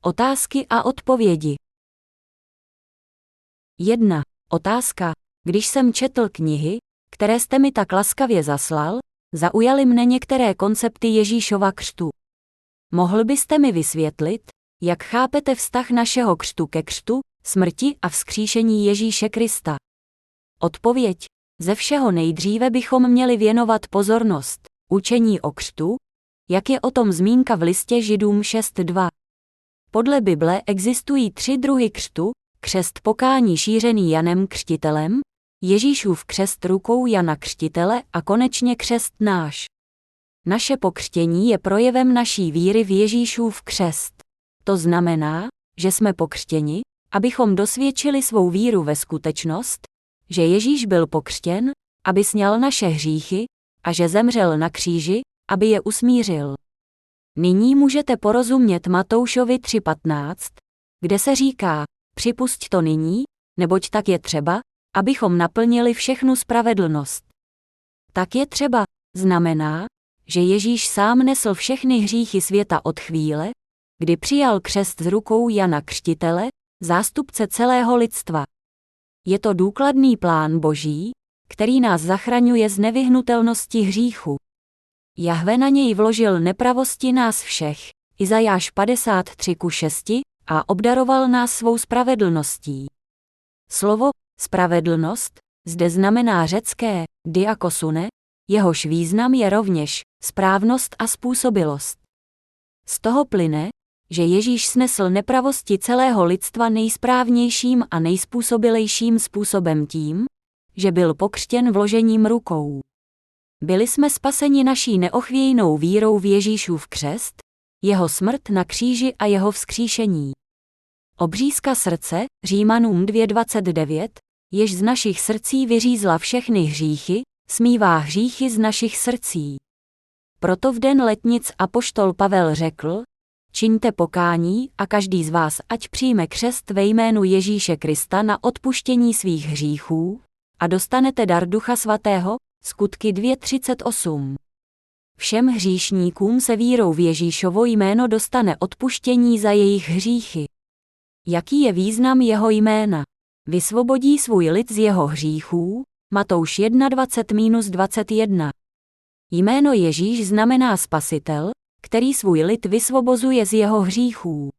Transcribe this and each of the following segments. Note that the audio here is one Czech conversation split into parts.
Otázky a odpovědi. 1. Otázka. Když jsem četl knihy, které jste mi tak laskavě zaslal, zaujaly mne některé koncepty Ježíšova křtu. Mohl byste mi vysvětlit, jak chápete vztah našeho křtu ke křtu, smrti a vzkříšení Ježíše Krista? Odpověď. Ze všeho nejdříve bychom měli věnovat pozornost učení o křtu, jak je o tom zmínka v listě Židům 6.2. Podle Bible existují 3 druhy křtu: křest pokání šířený Janem Křtitelem, Ježíšův křest rukou Jana Křtitele a konečně křest náš. Naše pokřtění je projevem naší víry v Ježíšův křest. To znamená, že jsme pokřtěni, abychom dosvědčili svou víru ve skutečnost, že Ježíš byl pokřtěn, aby sňal naše hříchy, a že zemřel na kříži, aby je usmířil. Nyní můžete porozumět Matoušovi 3.15, kde se říká: připusť to nyní, neboť tak je třeba, abychom naplnili všechnu spravedlnost. Tak je třeba znamená, že Ježíš sám nesl všechny hříchy světa od chvíle, kdy přijal křest z rukou Jana Křtitele, zástupce celého lidstva. Je to důkladný plán Boží, který nás zachraňuje z nevyhnutelnosti hříchu. Jahve na něj vložil nepravosti nás všech, Izajáš 53:6, a obdaroval nás svou spravedlností. Slovo spravedlnost zde znamená řecké diakosune, jehož význam je rovněž správnost a způsobilost. Z toho plyne, že Ježíš snesl nepravosti celého lidstva nejsprávnějším a nejspůsobilejším způsobem tím, že byl pokřtěn vložením rukou. Byli jsme spaseni naší neochvějnou vírou v Ježíšův křest, jeho smrt na kříži a jeho vzkříšení. Obřízka srdce, Římanům 2.29, jež z našich srdcí vyřízla všechny hříchy, smívá hříchy z našich srdcí. Proto v den letnic apoštol Pavel řekl: čiňte pokání a každý z vás ať přijme křest ve jménu Ježíše Krista na odpuštění svých hříchů a dostanete dar Ducha Svatého, Skutky 2.38. Všem hříšníkům se vírou v Ježíšovo jméno dostane odpuštění za jejich hříchy. Jaký je význam jeho jména? Vysvobodí svůj lid z jeho hříchů, Matouš 1.20-21. Jméno Ježíš znamená spasitel, který svůj lid vysvobozuje z jeho hříchů.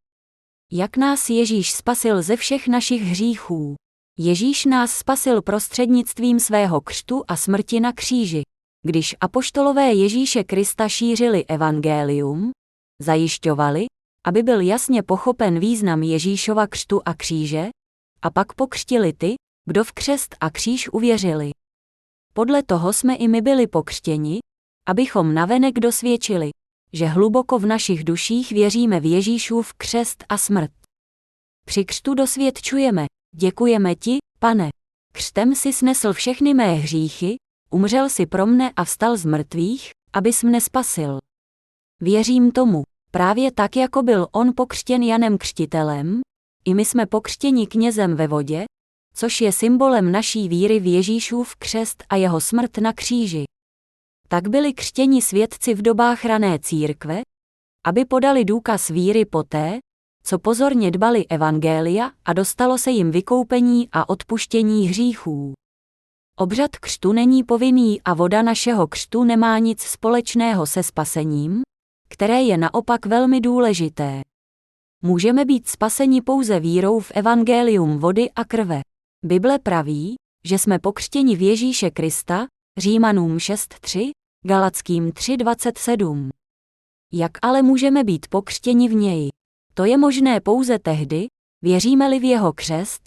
Jak nás Ježíš spasil ze všech našich hříchů? Ježíš nás spasil prostřednictvím svého křtu a smrti na kříži. Když apoštolové Ježíše Krista šířili evangelium, zajišťovali, aby byl jasně pochopen význam Ježíšova křtu a kříže, a pak pokřtili ty, kdo v křest a kříž uvěřili. Podle toho jsme i my byli pokřtěni, abychom navenek dosvědčili, že hluboko v našich duších věříme v Ježíšův křest a smrt. Při křtu dosvědčujeme: děkujeme ti, Pane. Křtem si snesl všechny mé hříchy, umřel si pro mne a vstal z mrtvých, abys mne spasil. Věřím tomu, právě tak jako byl on pokřtěn Janem Křtitelem, i my jsme pokřtěni knězem ve vodě, což je symbolem naší víry v Ježíšův křest a jeho smrt na kříži. Tak byli křtěni svědci v dobách rané církve, aby podali důkaz víry poté, co pozorně dbali evangelia a dostalo se jim vykoupení a odpuštění hříchů. Obřad křtu není povinný a voda našeho křtu nemá nic společného se spasením, které je naopak velmi důležité. Můžeme být spaseni pouze vírou v evangelium vody a krve. Bible praví, že jsme pokřtěni v Ježíše Krista, Římanům 6.3, Galackým 3.27. Jak ale můžeme být pokřtěni v něj? To je možné pouze tehdy, věříme-li v jeho křest,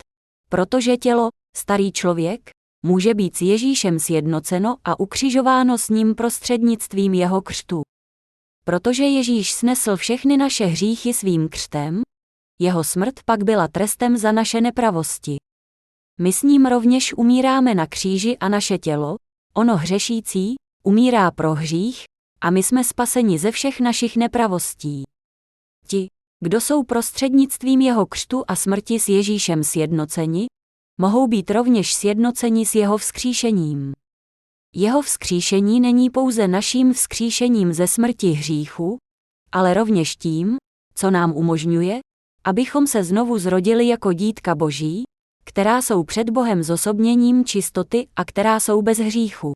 protože tělo, starý člověk, může být s Ježíšem sjednoceno a ukřižováno s ním prostřednictvím jeho křtu. Protože Ježíš snesl všechny naše hříchy svým křtem, jeho smrt pak byla trestem za naše nepravosti. My s ním rovněž umíráme na kříži a naše tělo, ono hřešící, umírá pro hřích, a my jsme spaseni ze všech našich nepravostí. Ti, kdo jsou prostřednictvím jeho křtu a smrti s Ježíšem sjednoceni, mohou být rovněž sjednoceni s jeho vzkříšením. Jeho vzkříšení není pouze naším vzkříšením ze smrti hříchu, ale rovněž tím, co nám umožňuje, abychom se znovu zrodili jako dítka Boží, která jsou před Bohem zosobněním čistoty a která jsou bez hříchu.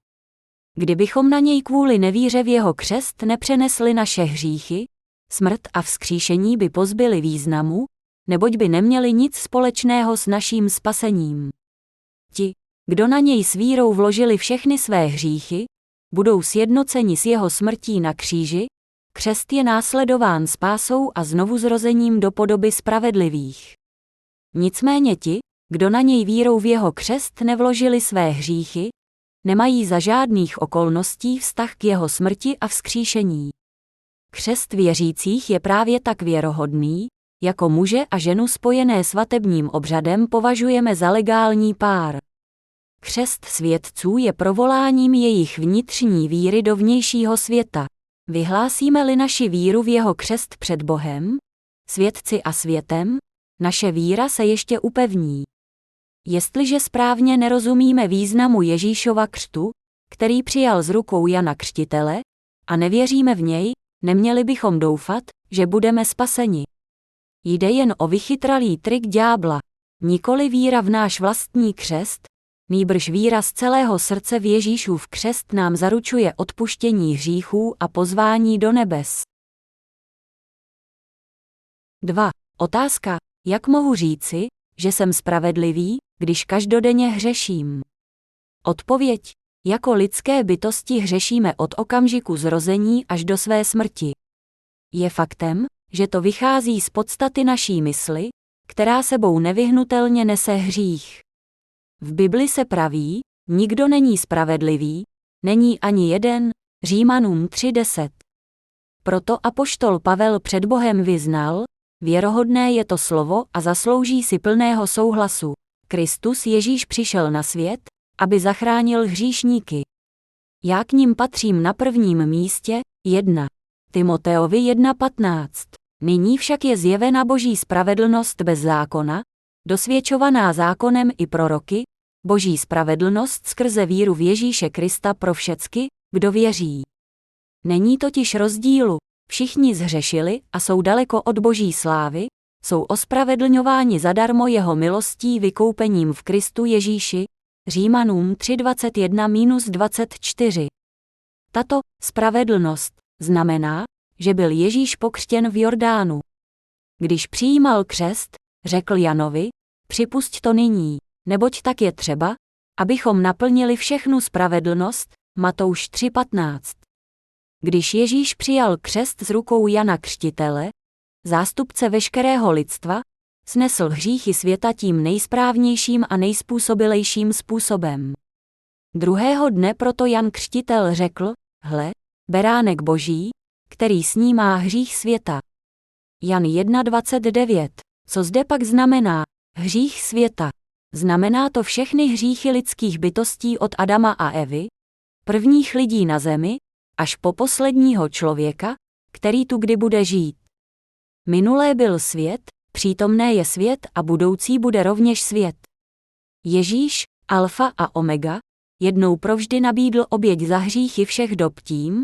Kdybychom na něj kvůli nevíře v jeho křest nepřenesli naše hříchy, smrt a vzkříšení by pozbyly významu, neboť by neměli nic společného s naším spasením. Ti, kdo na něj s vírou vložili všechny své hříchy, budou sjednoceni s jeho smrtí na kříži, křest je následován spásou a znovuzrozením do podoby spravedlivých. Nicméně ti, kdo na něj vírou v jeho křest nevložili své hříchy, nemají za žádných okolností vztah k jeho smrti a vzkříšení. Křest věřících je právě tak věrohodný, jako muže a ženu spojené svatebním obřadem považujeme za legální pár. Křest svědců je provoláním jejich vnitřní víry do vnějšího světa. Vyhlásíme-li naši víru v jeho křest před Bohem, svědci a světem, naše víra se ještě upevní. Jestliže správně nerozumíme významu Ježíšova křtu, který přijal z rukou Jana Křtitele, a nevěříme v něj, neměli bychom doufat, že budeme spaseni. Jde jen o vychytralý trik ďábla, nikoli víra v náš vlastní křest, nýbrž víra z celého srdce v Ježíšův křest nám zaručuje odpuštění hříchů a pozvání do nebes. 2. Otázka, jak mohu říci, že jsem spravedlivý, když každodenně hřeším? Odpověď, jako lidské bytosti hřešíme od okamžiku zrození až do své smrti. Je faktem, že to vychází z podstaty naší mysli, která sebou nevyhnutelně nese hřích. V Bibli se praví, nikdo není spravedlivý, není ani jeden, Římanům 3:10. Proto apoštol Pavel před Bohem vyznal, věrohodné je to slovo a zaslouží si plného souhlasu. Kristus Ježíš přišel na svět, aby zachránil hříšníky. Já k nim patřím na prvním místě, 1. Timoteovi 1:15. Nyní však je zjevena Boží spravedlnost bez zákona, dosvědčovaná zákonem i proroky, Boží spravedlnost skrze víru v Ježíše Krista pro všecky, kdo věří. Není totiž rozdílu, všichni zhřešili a jsou daleko od Boží slávy, jsou ospravedlňováni zadarmo jeho milostí vykoupením v Kristu Ježíši, Římanům 3:21-24. Tato spravedlnost znamená, že byl Ježíš pokřtěn v Jordánu. Když přijímal křest, řekl Janovi, připusť to nyní, neboť tak je třeba, abychom naplnili všechnu spravedlnost, Matouš 3:15. Když Ježíš přijal křest z rukou Jana Křtitele, zástupce veškerého lidstva, snesl hříchy světa tím nejsprávnějším a nejspůsobilejším způsobem. Druhého dne proto Jan Křtitel řekl, hle, beránek Boží, který snímá hřích světa. Jan 1:29. Co zde pak znamená? Hřích světa. Znamená to všechny hříchy lidských bytostí od Adama a Evy, prvních lidí na zemi, až po posledního člověka, který tu kdy bude žít. Minulé byl svět, přítomné je svět a budoucí bude rovněž svět. Ježíš, alfa a omega, jednou provždy nabídl oběť za hříchy všech dob tím,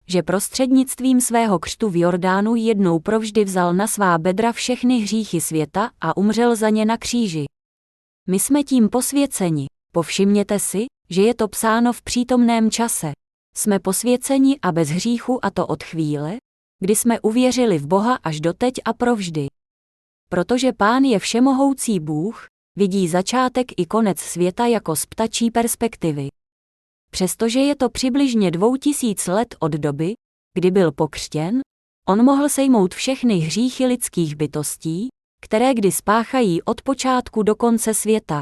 že prostřednictvím svého křtu v Jordánu jednou provždy vzal na svá bedra všechny hříchy světa a umřel za ně na kříži. My jsme tím posvěceni. Povšimněte si, že je to psáno v přítomném čase. Jsme posvěceni a bez hříchu, a to od chvíle, kdy jsme uvěřili v Boha až doteď a provždy. Protože Pán je všemohoucí Bůh, vidí začátek i konec světa jako z ptačí perspektivy. Přestože je to přibližně 2000 let od doby, kdy byl pokřtěn, on mohl sejmout všechny hříchy lidských bytostí, které kdy spáchají od počátku do konce světa.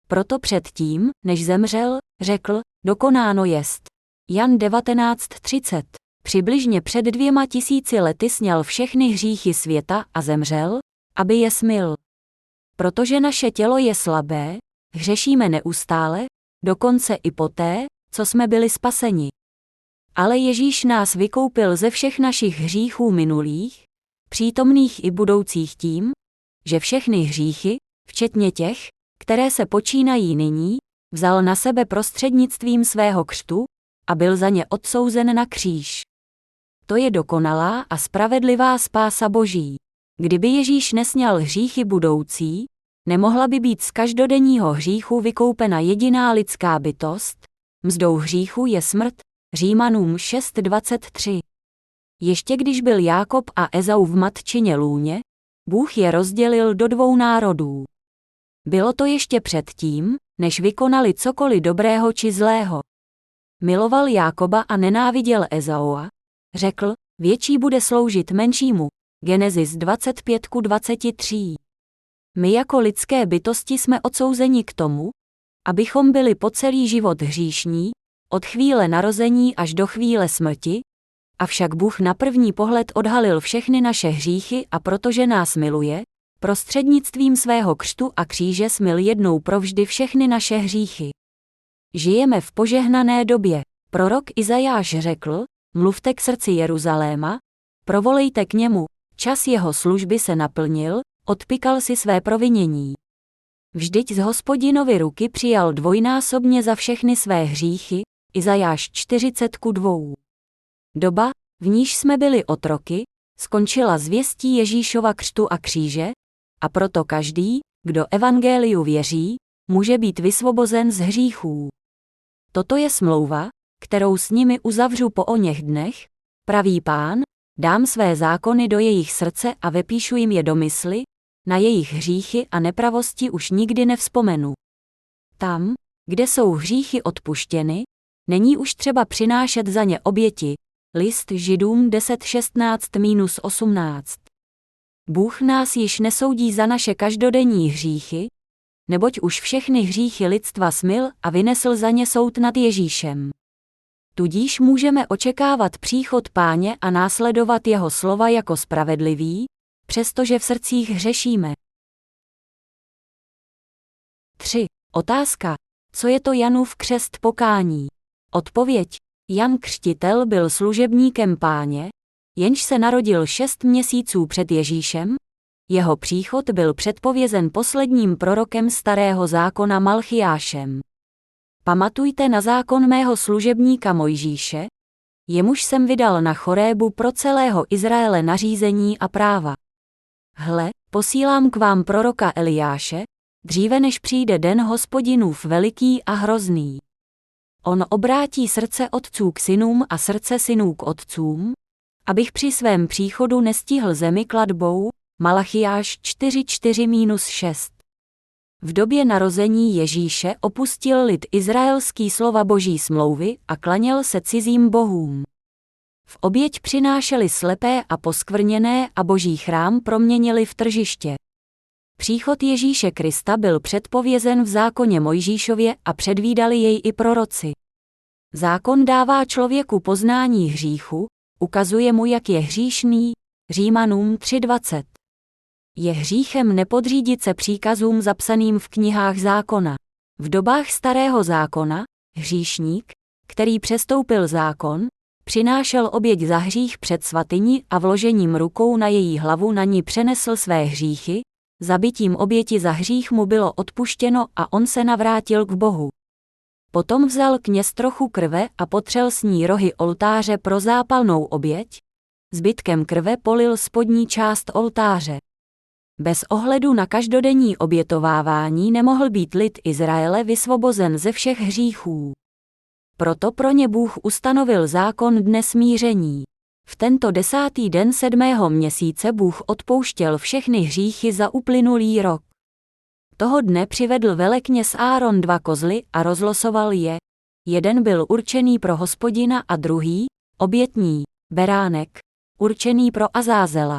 Proto předtím, než zemřel, řekl, dokonáno jest. Jan 19:30. Přibližně před 2000 lety sňal všechny hříchy světa a zemřel, aby je smyl. Protože naše tělo je slabé, hřešíme neustále, dokonce i poté, co jsme byli spaseni. Ale Ježíš nás vykoupil ze všech našich hříchů minulých, přítomných i budoucích tím, že všechny hříchy, včetně těch, které se počínají nyní, vzal na sebe prostřednictvím svého křtu a byl za ně odsouzen na kříž. To je dokonalá a spravedlivá spása Boží. Kdyby Ježíš nesňal hříchy budoucí, nemohla by být z každodenního hříchu vykoupena jediná lidská bytost, mzdou hříchu je smrt, Římanům 6:23. Ještě když byl Jákob a Ezau v matčině lůně, Bůh je rozdělil do dvou národů. Bylo to ještě předtím, než vykonali cokoliv dobrého či zlého. Miloval Jákoba a nenáviděl Ezaua, řekl, větší bude sloužit menšímu, Genesis 25:23. My jako lidské bytosti jsme odsouzeni k tomu, abychom byli po celý život hříšní, od chvíle narození až do chvíle smrti, avšak Bůh na první pohled odhalil všechny naše hříchy a protože nás miluje, prostřednictvím svého křtu a kříže smyl jednou provždy všechny naše hříchy. Žijeme v požehnané době. Prorok Izajáš řekl, mluvte k srdci Jeruzaléma, provolejte k němu, čas jeho služby se naplnil, odpykal si své provinění. Vždyť z Hospodinovy ruky přijal dvojnásobně za všechny své hříchy, Izajáš 40:2. Doba, v níž jsme byli otroky, skončila zvěstí Ježíšova křtu a kříže, a proto každý, kdo evangeliu věří, může být vysvobozen z hříchů. Toto je smlouva, kterou s nimi uzavřu po oněch dnech, pravý Pán, dám své zákony do jejich srdce a vepíšu jim je do mysli, na jejich hříchy a nepravosti už nikdy nevzpomenu. Tam, kde jsou hříchy odpuštěny, není už třeba přinášet za ně oběti. List Židům 10:16-18. Bůh nás již nesoudí za naše každodenní hříchy, neboť už všechny hříchy lidstva smyl a vynesl za ně soud nad Ježíšem. Tudíž můžeme očekávat příchod Páně a následovat jeho slova jako spravedlivý, přestože v srdcích hřešíme. 3. Otázka. Co je to Janův křest pokání? Odpověď. Jan Křtitel byl služebníkem Páně, jenž se narodil 6 měsíců před Ježíšem. Jeho příchod byl předpovězen posledním prorokem Starého zákona Malchiášem. Pamatujte na zákon mého služebníka Mojžíše, jemuž jsem vydal na Chorébu pro celého Izraele nařízení a práva. Hle, posílám k vám proroka Eliáše, dříve než přijde den Hospodinův veliký a hrozný. On obrátí srdce otců k synům a srdce synů k otcům, abych při svém příchodu nestihl zemi klatbou, Malachiáš 4:4-6. V době narození Ježíše opustil lid izraelský slova Boží smlouvy a klaněl se cizím bohům. V oběť přinášeli slepé a poskvrněné a Boží chrám proměnili v tržiště. Příchod Ježíše Krista byl předpovězen v zákoně Mojžíšově a předvídali jej i proroci. Zákon dává člověku poznání hříchu, ukazuje mu, jak je hříšný, Římanům 3:20. Je hříchem nepodřídit se příkazům zapsaným v knihách zákona. V dobách Starého zákona, hříšník, který přestoupil zákon, přinášel oběť za hřích před svatyni a vložením rukou na její hlavu na ní přenesl své hříchy, zabitím oběti za hřích mu bylo odpuštěno a on se navrátil k Bohu. Potom vzal kněz trochu krve a potřel s ní rohy oltáře pro zápalnou oběť, zbytkem krve polil spodní část oltáře. Bez ohledu na každodenní obětovávání nemohl být lid Izraele vysvobozen ze všech hříchů. Proto pro ně Bůh ustanovil zákon dne smíření. V tento 10. den 7. měsíce Bůh odpouštěl všechny hříchy za uplynulý rok. Toho dne přivedl velekněz Áron 2 kozly a rozlosoval je. Jeden byl určený pro Hospodina a druhý, obětní, beránek, určený pro Azázela.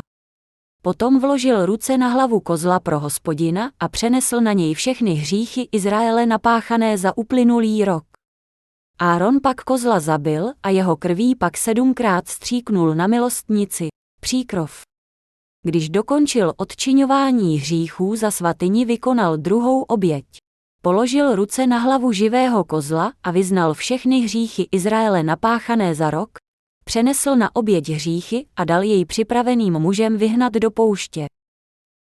Potom vložil ruce na hlavu kozla pro Hospodina a přenesl na něj všechny hříchy Izraele napáchané za uplynulý rok. Áron pak kozla zabil a jeho krví pak 7krát stříknul na milostnici, příkrov. Když dokončil odčiňování hříchů za svatyni, vykonal druhou oběť. Položil ruce na hlavu živého kozla a vyznal všechny hříchy Izraele napáchané za rok, přenesl na oběť hříchy a dal jej připraveným mužem vyhnat do pouště.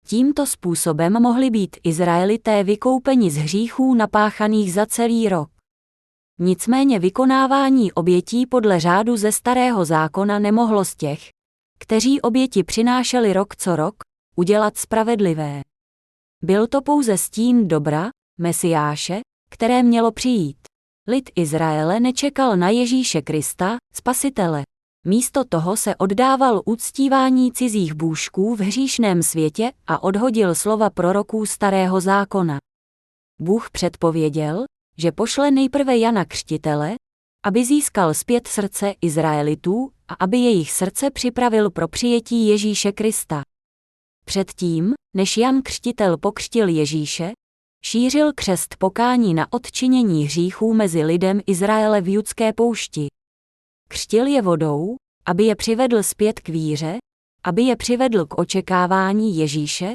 Tímto způsobem mohli být Izraelité vykoupeni z hříchů napáchaných za celý rok. Nicméně vykonávání obětí podle řádu ze Starého zákona nemohlo z těch, kteří oběti přinášeli rok co rok, udělat spravedlivé. Byl to pouze stín dobra, Mesiáše, které mělo přijít. Lid Izraele nečekal na Ježíše Krista, Spasitele. Místo toho se oddával uctívání cizích bůžků v hříšném světě a odhodil slova proroků Starého zákona. Bůh předpověděl, že pošle nejprve Jana Křtitele, aby získal zpět srdce Izraelitů a aby jejich srdce připravil pro přijetí Ježíše Krista. Předtím, než Jan Křtitel pokřtil Ježíše, šířil křest pokání na odčinění hříchů mezi lidem Izraele v judské poušti. Křtil je vodou, aby je přivedl zpět k víře, aby je přivedl k očekávání Ježíše,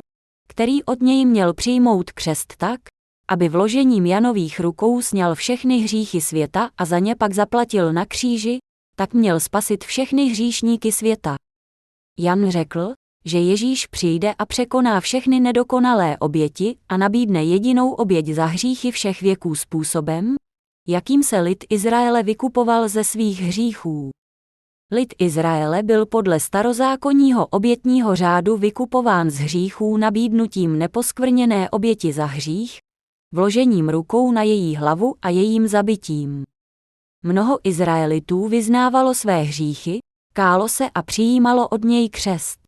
který od něj měl přijmout křest tak, aby vložením Janových rukou sňal všechny hříchy světa a za ně pak zaplatil na kříži, tak měl spasit všechny hříšníky světa. Jan řekl, že Ježíš přijde a překoná všechny nedokonalé oběti a nabídne jedinou oběť za hříchy všech věků způsobem, jakým se lid Izraele vykupoval ze svých hříchů. Lid Izraele byl podle starozákonního obětního řádu vykupován z hříchů nabídnutím neposkvrněné oběti za hřích, vložením rukou na její hlavu a jejím zabitím. Mnoho Izraelitů vyznávalo své hříchy, kálo se a přijímalo od něj křest.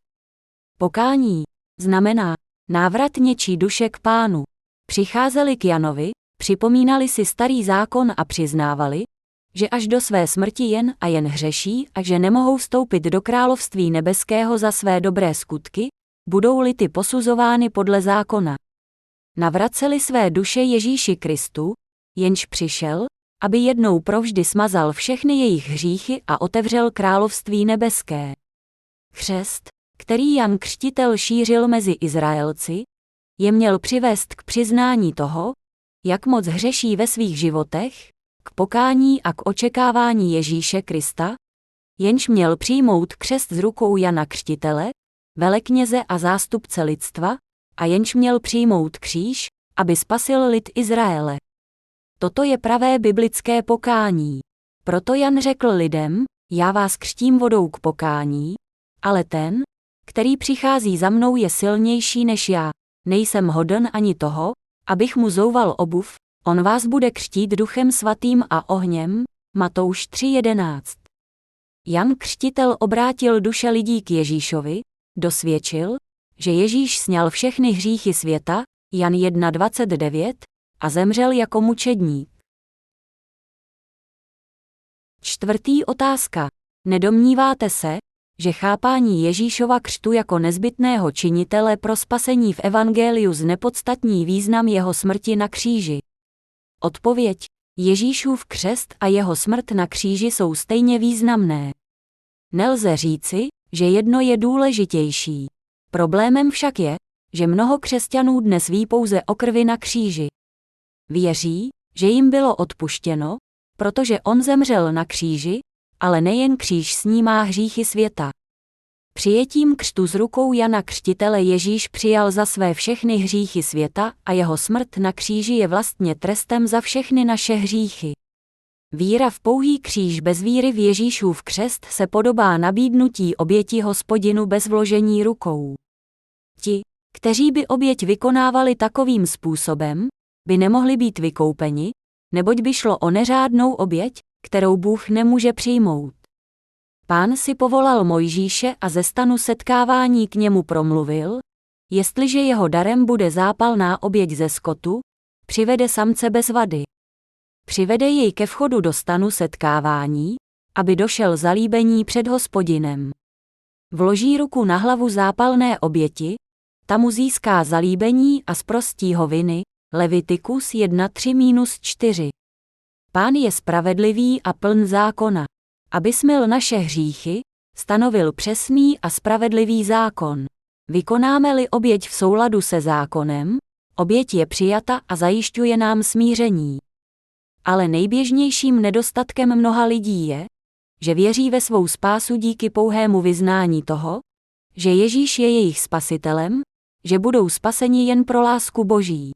Pokání znamená návrat něčí duše k Pánu. Přicházeli k Janovi, připomínali si Starý zákon a přiznávali, že až do své smrti jen a jen hřeší a že nemohou vstoupit do království nebeského za své dobré skutky, budou-li ty posuzovány podle zákona. Navraceli své duše Ježíši Kristu, jenž přišel, aby jednou provždy smazal všechny jejich hříchy a otevřel království nebeské. Křest, který Jan Křtitel šířil mezi Izraelci, je měl přivést k přiznání toho, jak moc hřeší ve svých životech, k pokání a k očekávání Ježíše Krista, jenž měl přijmout křest z rukou Jana Křtitele, velekněze a zástupce lidstva, a jenž měl přijmout kříž, aby spasil lid Izraele. Toto je pravé biblické pokání. Proto Jan řekl lidem, já vás křtím vodou k pokání, ale ten, který přichází za mnou, je silnější než já, nejsem hoden ani toho, abych mu zouval obuv, on vás bude křtít Duchem svatým a ohněm, Matouš 3:11. Jan Křtitel obrátil duše lidí k Ježíšovi, dosvědčil, že Ježíš sňal všechny hříchy světa, Jan 1:29, a zemřel jako mučedník. Čtvrtý otázka. Nedomníváte se, že chápání Ježíšova křtu jako nezbytného činitele pro spasení v evangeliu znepodstatní význam jeho smrti na kříži? Odpověď. Ježíšův křest a jeho smrt na kříži jsou stejně významné. Nelze říci, že jedno je důležitější. Problémem však je, že mnoho křesťanů dnes ví pouze o krvi na kříži. Věří, že jim bylo odpuštěno, protože on zemřel na kříži, ale nejen kříž snímá hříchy světa. Přijetím křtu z rukou Jana Křtitele Ježíš přijal za své všechny hříchy světa a jeho smrt na kříži je vlastně trestem za všechny naše hříchy. Víra v pouhý kříž bez víry v Ježíšův křest se podobá nabídnutí oběti Hospodinu bez vložení rukou. Ti, kteří by oběť vykonávali takovým způsobem, by nemohli být vykoupeni, neboť by šlo o neřádnou oběť, kterou Bůh nemůže přijmout. Pán si povolal Mojžíše a ze stanu setkávání k němu promluvil, jestliže jeho darem bude zápalná oběť ze skotu, přivede samce bez vady. Přivede jej ke vchodu do stanu setkávání, aby došel zalíbení před Hospodinem. Vloží ruku na hlavu zápalné oběti, ta mu získá zalíbení a zprostí ho viny, Levitikus 1:3-4. Pán je spravedlivý a pln zákona. Aby smyl naše hříchy, stanovil přesný a spravedlivý zákon. Vykonáme-li oběť v souladu se zákonem, oběť je přijata a zajišťuje nám smíření. Ale nejběžnějším nedostatkem mnoha lidí je, že věří ve svou spásu díky pouhému vyznání toho, že Ježíš je jejich spasitelem, že budou spaseni jen pro lásku Boží.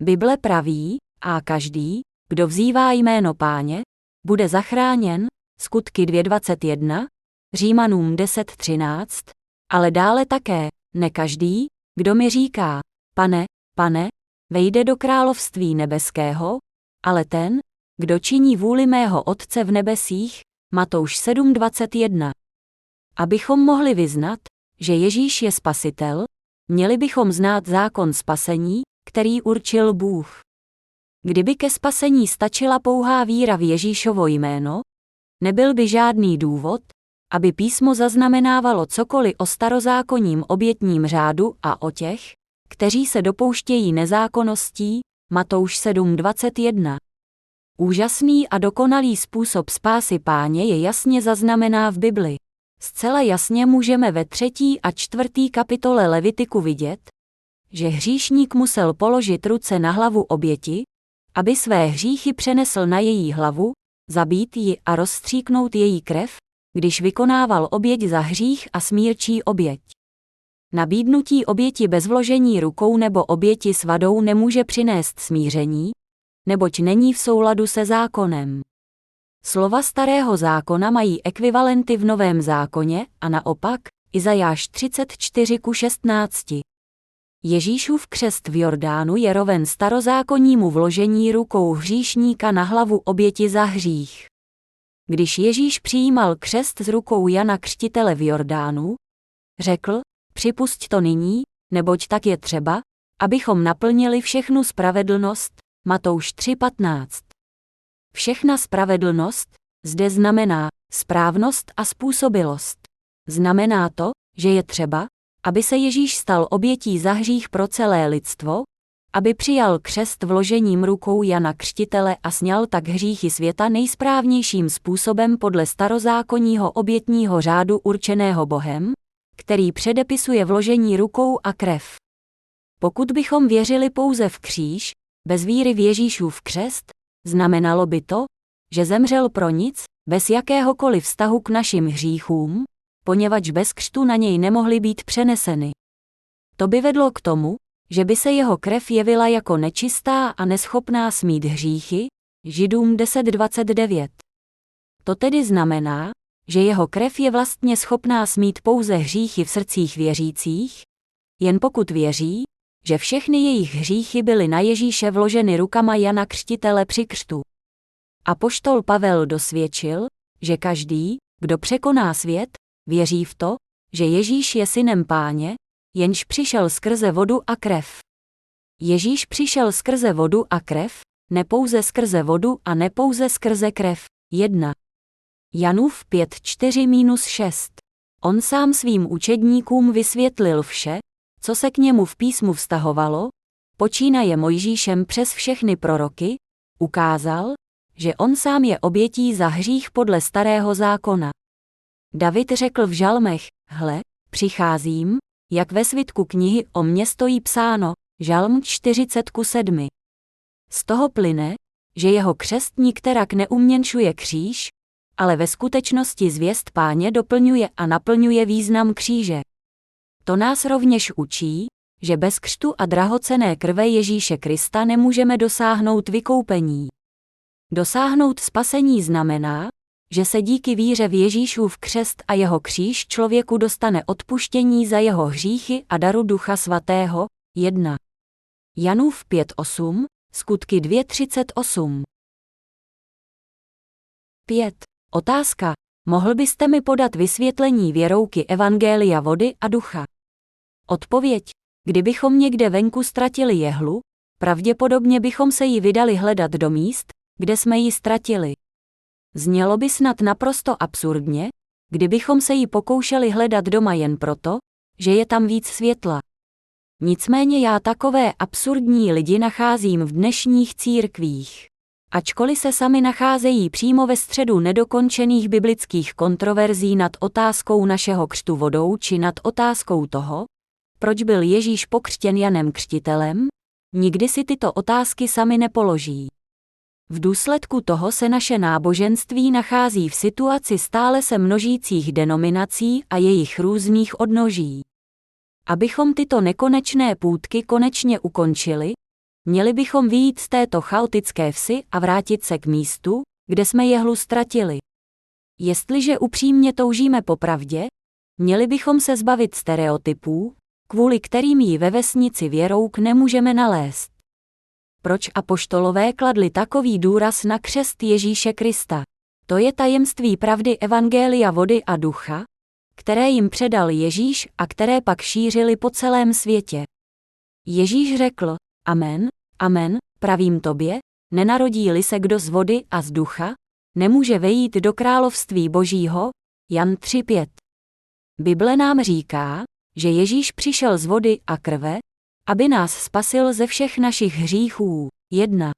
Bible praví, a každý, kdo vzývá jméno Páně, bude zachráněn, Skutky 2:21, Římanům 10:13, Ale dále také, ne každý, kdo mi říká, Pane, Pane, vejde do království nebeského, ale ten, kdo činí vůli mého Otce v nebesích, Matouš 7:21. Abychom mohli vyznat, že Ježíš je Spasitel, měli bychom znát zákon spasení, který určil Bůh. Kdyby ke spasení stačila pouhá víra v Ježíšovo jméno, nebyl by žádný důvod, aby písmo zaznamenávalo cokoliv o starozákonním obětním řádu a o těch, kteří se dopouštějí nezákonností, Matouš 7:21. Úžasný a dokonalý způsob spásy Páně je jasně zaznamená v Bibli. Zcela jasně můžeme ve 3. a 4. kapitole Levitiku vidět, že hříšník musel položit ruce na hlavu oběti, aby své hříchy přenesl na její hlavu, zabít ji a rozstříknout její krev, když vykonával oběť za hřích a smírčí oběť. Nabídnutí oběti bez vložení rukou nebo oběti s vadou nemůže přinést smíření, neboť není v souladu se zákonem. Slova Starého zákona mají ekvivalenty v Novém zákoně a naopak, Izajáš 34:16. Ježíšův křest v Jordánu je roven starozákonnímu vložení rukou hříšníka na hlavu oběti za hřích. Když Ježíš přijímal křest z rukou Jana Křtitele v Jordánu, řekl, připusť to nyní, neboť tak je třeba, abychom naplnili všechnu spravedlnost, Matouš 3:15. Všechna spravedlnost zde znamená správnost a způsobilost. Znamená to, že je třeba, aby se Ježíš stal obětí za hřích pro celé lidstvo, aby přijal křest vložením rukou Jana Křtitele a sňal tak hříchy světa nejsprávnějším způsobem podle starozákonního obětního řádu určeného Bohem, který předepisuje vložení rukou a krev. Pokud bychom věřili pouze v kříž, bez víry v Ježíšův křest, znamenalo by to, že zemřel pro nic, bez jakéhokoliv vztahu k našim hříchům, poněvadž bez křtu na něj nemohly být přeneseny. To by vedlo k tomu, že by se jeho krev jevila jako nečistá a neschopná smít hříchy, Židům 10:29. To tedy znamená, že jeho krev je vlastně schopná smít pouze hříchy v srdcích věřících, jen pokud věří, že všechny jejich hříchy byly na Ježíše vloženy rukama Jana Křtitele při křtu. Apoštol Pavel dosvědčil, že každý, kdo překoná svět, věří v to, že Ježíš je synem Páně, jenž přišel skrze vodu a krev. Ježíš přišel skrze vodu a krev, nepouze skrze vodu a nepouze skrze krev. 1. Janův 5:4-6. On sám svým učedníkům vysvětlil vše, co se k němu v písmu vztahovalo, počínaje Mojžíšem přes všechny proroky, ukázal, že on sám je obětí za hřích podle starého zákona. David řekl v žalmech, hle, přicházím, jak ve svitku knihy o mně stojí psáno, žalm 40:7. Z toho plyne, že jeho křest nikterak neuměnšuje kříž, ale ve skutečnosti zvěst Páně doplňuje a naplňuje význam kříže. To nás rovněž učí, že bez křtu a drahocenné krve Ježíše Krista nemůžeme dosáhnout vykoupení. Dosáhnout spasení znamená, že se díky víře v Ježíšův křest a jeho kříž člověku dostane odpuštění za jeho hříchy a daru Ducha Svatého. 1. Janův 5:8, skutky 2:38. 5. Otázka. Mohl byste mi podat vysvětlení věrouky evangelia vody a ducha? Odpověď. Kdybychom někde venku ztratili jehlu, pravděpodobně bychom se ji vydali hledat do míst, kde jsme ji ztratili. Znělo by snad naprosto absurdně, kdybychom se ji pokoušeli hledat doma jen proto, že je tam víc světla. Nicméně já takové absurdní lidi nacházím v dnešních církvích. Ačkoliv se sami nacházejí přímo ve středu nedokončených biblických kontroverzí nad otázkou našeho křtu vodou či nad otázkou toho, proč byl Ježíš pokřtěn Janem Křtitelem, nikdy si tyto otázky sami nepoloží. V důsledku toho se naše náboženství nachází v situaci stále se množících denominací a jejich různých odnoží. Abychom tyto nekonečné půtky konečně ukončili, měli bychom vyjít z této chaotické vsi a vrátit se k místu, kde jsme jehlu ztratili. Jestliže upřímně toužíme po pravdě, Měli bychom se zbavit stereotypů, kvůli kterým ji ve vesnici Věrouk nemůžeme nalézt. Proč apoštolové kladli takový důraz na křest Ježíše Krista? To je tajemství pravdy evangelia vody a ducha, které jim předal Ježíš a které pak šířili po celém světě. Ježíš řekl, amen, amen, pravím tobě, nenarodí-li se kdo z vody a z ducha, nemůže vejít do království Božího, Jan 3:5. Bible nám říká, že Ježíš přišel z vody a krve, aby nás spasil ze všech našich hříchů. 1.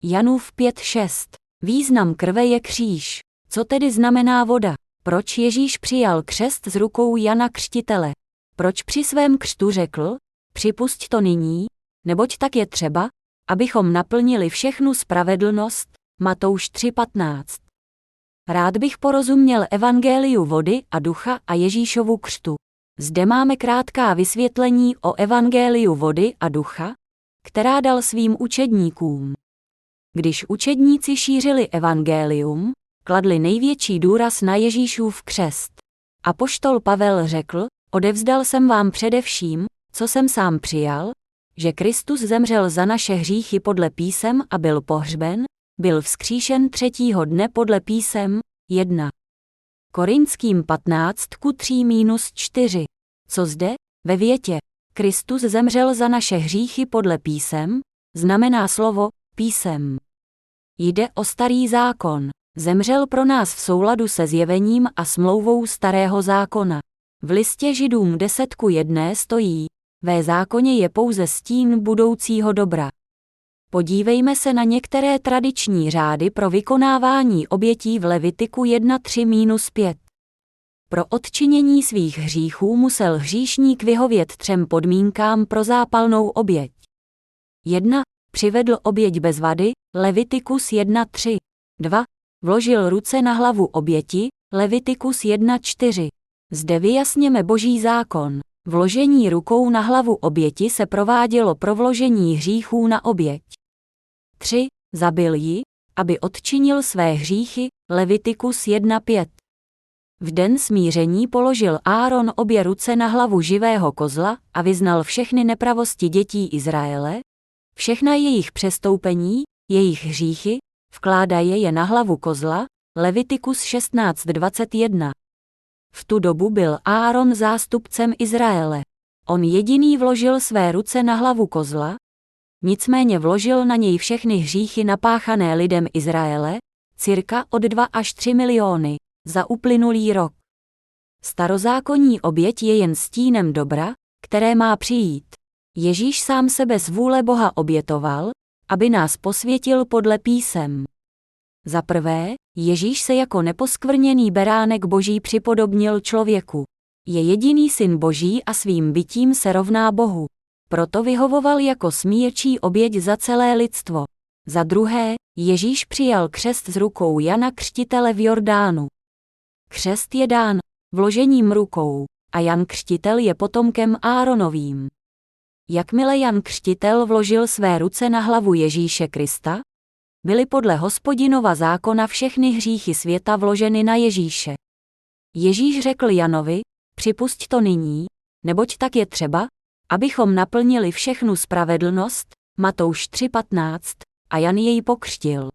Janův 5:6. Význam krve je kříž. Co tedy znamená voda? Proč Ježíš přijal křest z rukou Jana Křtitele? Proč při svém křtu řekl, připusť to nyní, neboť tak je třeba, abychom naplnili všechnu spravedlnost, Matouš 3:15. Rád bych porozuměl evangeliu vody a ducha a Ježíšovu křtu. Zde máme krátká vysvětlení o evangeliu vody a ducha, která dal svým učedníkům. Když učedníci šířili evangelium, kladli největší důraz na Ježíšův křest. Apoštol Pavel řekl, odevzdal jsem vám především, co jsem sám přijal, že Kristus zemřel za naše hříchy podle písem a byl pohřben, byl vzkříšen 3. dne podle písem, 1. Korinským 15:3-4. Co zde, ve větě, Kristus zemřel za naše hříchy podle písem, znamená slovo písem. Jde o starý zákon. Zemřel pro nás v souladu se zjevením a smlouvou starého zákona. V listě Židům 10:1 stojí, ve zákoně je pouze stín budoucího dobra. Podívejme se na některé tradiční řády pro vykonávání obětí v Levitiku 1:3-5. Pro odčinění svých hříchů musel hříšník vyhovět 3 podmínkám pro zápalnou oběť. 1. Přivedl oběť bez vady, Levitikus 1:3. 2. Vložil ruce na hlavu oběti, Levitikus 1:4. Zde vyjasněme Boží zákon. Vložení rukou na hlavu oběti se provádělo pro vložení hříchů na oběť. 3. Zabil ji, aby odčinil své hříchy, Levitikus 1:5. V den smíření položil Áron obě ruce na hlavu živého kozla a vyznal všechny nepravosti dětí Izraele, všechna jejich přestoupení, jejich hříchy, vkládaje je na hlavu kozla, Levitikus 16:21. V tu dobu byl Áron zástupcem Izraele. On jediný vložil své ruce na hlavu kozla, nicméně vložil na něj všechny hříchy napáchané lidem Izraele, cirka od 2 až 3 miliony, za uplynulý rok. Starozákonní oběť je jen stínem dobra, které má přijít. Ježíš sám sebe z vůle Boha obětoval, aby nás posvětil podle písem. Za prvé, Ježíš se jako neposkvrněný beránek Boží připodobnil člověku. Je jediný syn Boží a svým bytím se rovná Bohu. Proto vyhovoval jako smírčí oběť za celé lidstvo. Za druhé, Ježíš přijal křest z rukou Jana Křtitele v Jordánu. Křest je dán vložením rukou a Jan Křtitel je potomkem Áronovým. Jakmile Jan Křtitel vložil své ruce na hlavu Ježíše Krista, byly podle Hospodinova zákona všechny hříchy světa vloženy na Ježíše. Ježíš řekl Janovi, připusť to nyní, neboť tak je třeba, abychom naplnili všechnu spravedlnost, Matouš 3:15, a Jan jej pokřtil.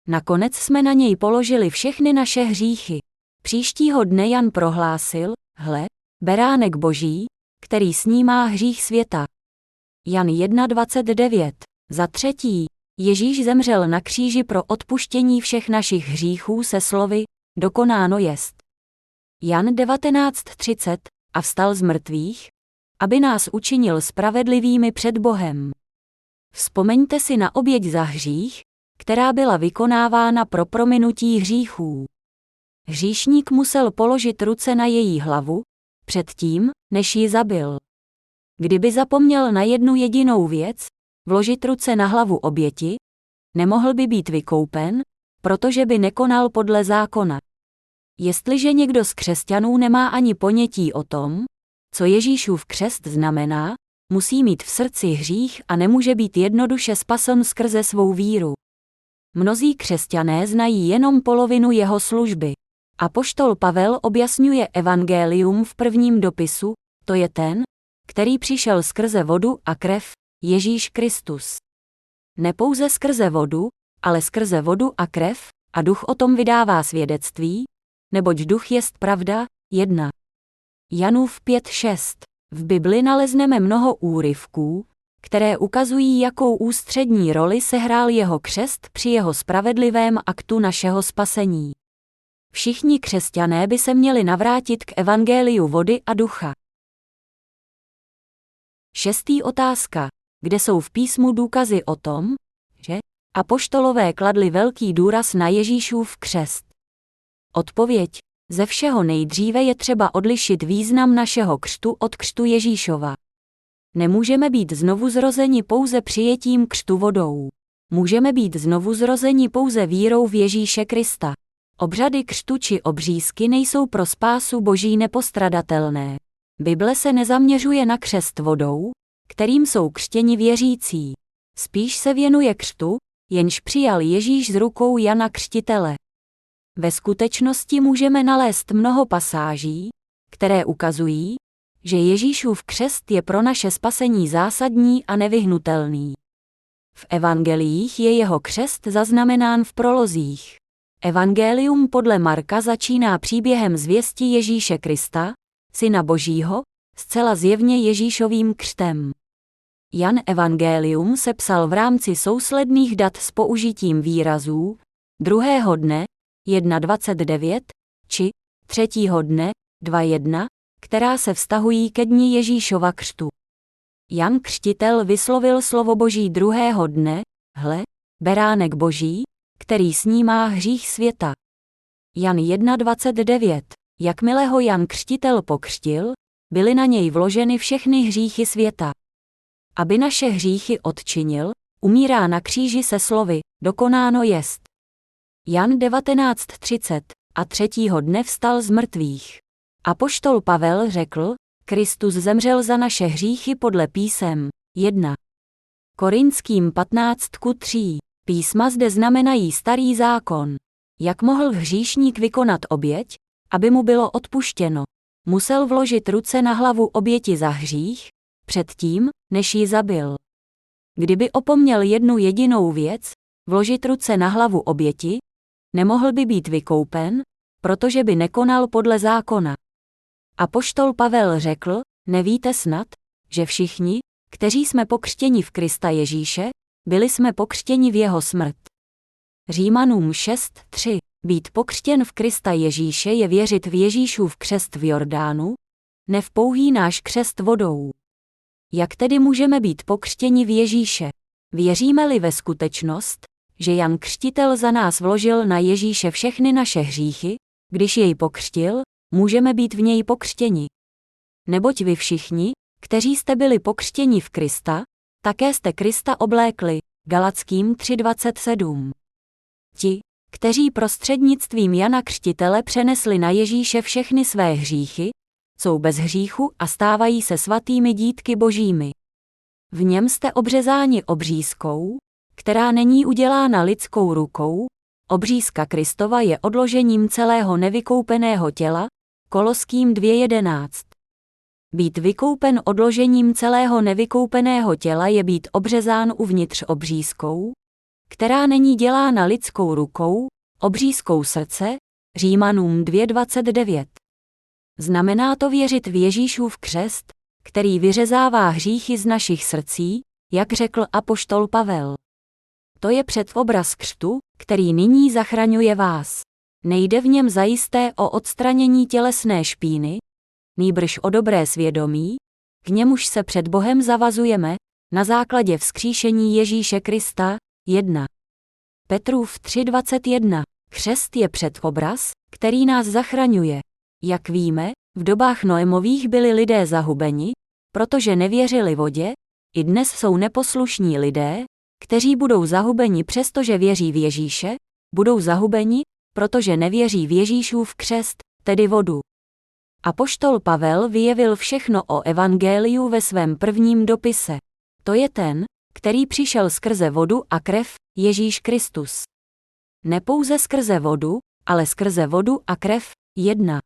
Nakonec jsme na něj položili všechny naše hříchy. Příštího dne Jan prohlásil, hle, beránek Boží, který snímá hřích světa. Jan 1:29. Za třetí, Ježíš zemřel na kříži pro odpuštění všech našich hříchů se slovy, dokonáno jest. Jan 19:30, a vstal z mrtvých, aby nás učinil spravedlivými před Bohem. Vzpomeňte si na oběť za hřích, která byla vykonávána pro prominutí hříchů. Hříšník musel položit ruce na její hlavu, předtím, než ji zabil. Kdyby zapomněl na jednu jedinou věc, vložit ruce na hlavu oběti, nemohl by být vykoupen, protože by nekonal podle zákona. Jestliže někdo z křesťanů nemá ani ponětí o tom, co Ježíšův křest znamená, musí mít v srdci hřích a nemůže být jednoduše spasen skrze svou víru. Mnozí křesťané znají jenom polovinu jeho služby. Apoštol Pavel objasňuje evangelium v prvním dopisu, to je ten, který přišel skrze vodu a krev, Ježíš Kristus. Nepouze skrze vodu, ale skrze vodu a krev, a duch o tom vydává svědectví, neboť duch jest pravda, 1. Janův 5:6. V Bibli nalezneme mnoho úryvků, které ukazují, jakou ústřední roli sehrál jeho křest při jeho spravedlivém aktu našeho spasení. Všichni křesťané by se měli navrátit k evangeliu vody a ducha. 6. otázka. Kde jsou v písmu důkazy o tom, že apoštolové kladli velký důraz na Ježíšův křest? Odpověď. Ze všeho nejdříve je třeba odlišit význam našeho křtu od křtu Ježíšova. Nemůžeme být znovuzrozeni pouze přijetím křtu vodou. Můžeme být znovuzrozeni pouze vírou v Ježíše Krista. Obřady křtu či obřízky nejsou pro spásu Boží nepostradatelné. Bible se nezaměřuje na křest vodou, kterým jsou křtěni věřící. Spíš se věnuje křtu, jenž přijal Ježíš z rukou Jana Křtitele. Ve skutečnosti můžeme nalézt mnoho pasáží, které ukazují, že Ježíšův křest je pro naše spasení zásadní a nevyhnutelný. V evangeliích je jeho křest zaznamenán v prolozích. Evangelium podle Marka začíná příběhem zvěsti Ježíše Krista, Syna Božího, zcela zjevně Ježíšovým křtem. Jan Evangelium sepsal v rámci sousledných dat s použitím výrazů druhého dne 1:29 či třetího dne 2:1, která se vztahují ke dni Ježíšova křtu. Jan Křtitel vyslovil slovo Boží druhého dne, hle, beránek Boží, který snímá hřích světa. Jan 1:29. Jakmile ho Jan Křtitel pokřtil, byly na něj vloženy všechny hříchy světa. Aby naše hříchy odčinil, umírá na kříži se slovy, dokonáno jest. Jan 19:30. A třetího dne vstal z mrtvých. Apoštol Pavel řekl, Kristus zemřel za naše hříchy podle písem. 1. Korinským 15:3. Písma zde znamenají starý zákon. Jak mohl hříšník vykonat oběť, aby mu bylo odpuštěno? Musel vložit ruce na hlavu oběti za hřích, předtím, než ji zabil. Kdyby opomněl jednu jedinou věc, vložit ruce na hlavu oběti, nemohl by být vykoupen, protože by nekonal podle zákona. Apoštol Pavel řekl, nevíte snad, že všichni, kteří jsme pokřtěni v Krista Ježíše, byli jsme pokřtěni v jeho smrt. Římanům 6:3. Být pokřtěn v Krista Ježíše je věřit v Ježíšův křest v Jordánu, ne v pouhý náš křest vodou. Jak tedy můžeme být pokřtěni v Ježíše? Věříme-li ve skutečnost, že Jan Křtitel za nás vložil na Ježíše všechny naše hříchy, když jej pokřtil, můžeme být v něj pokřtěni. Neboť vy všichni, kteří jste byli pokřtěni v Krista, také jste Krista oblékli, Galatským 3:27. Ti, kteří prostřednictvím Jana Křtitele přenesli na Ježíše všechny své hříchy, jsou bez hříchu a stávají se svatými dítky božími. V něm jste obřezáni obřízkou, která není udělána lidskou rukou, obřízka Kristova je odložením celého nevykoupeného těla, Koloským 2:11. Být vykoupen odložením celého nevykoupeného těla je být obřezán uvnitř obřízkou, která není dělána lidskou rukou, obřízkou srdce, Římanům 2:29. Znamená to věřit v Ježíšův křest, který vyřezává hříchy z našich srdcí, jak řekl apoštol Pavel. To je předobraz křtu, který nyní zachraňuje vás. Nejde v něm zajisté o odstranění tělesné špíny, nýbrž o dobré svědomí, k němuž se před Bohem zavazujeme, na základě vzkříšení Ježíše Krista. 1. Petrův 3:21. Křest je předobraz, který nás zachraňuje. Jak víme, v dobách Noemových byli lidé zahubeni, protože nevěřili vodě, i dnes jsou neposlušní lidé, kteří budou zahubeni přestože věří v Ježíše, budou zahubeni, protože nevěří v Ježíšův křest, tedy vodu. Apoštol Pavel vyjevil všechno o evangeliu ve svém prvním dopise. To je ten, který přišel skrze vodu a krev, Ježíš Kristus. Nepouze skrze vodu, ale skrze vodu a krev. 1.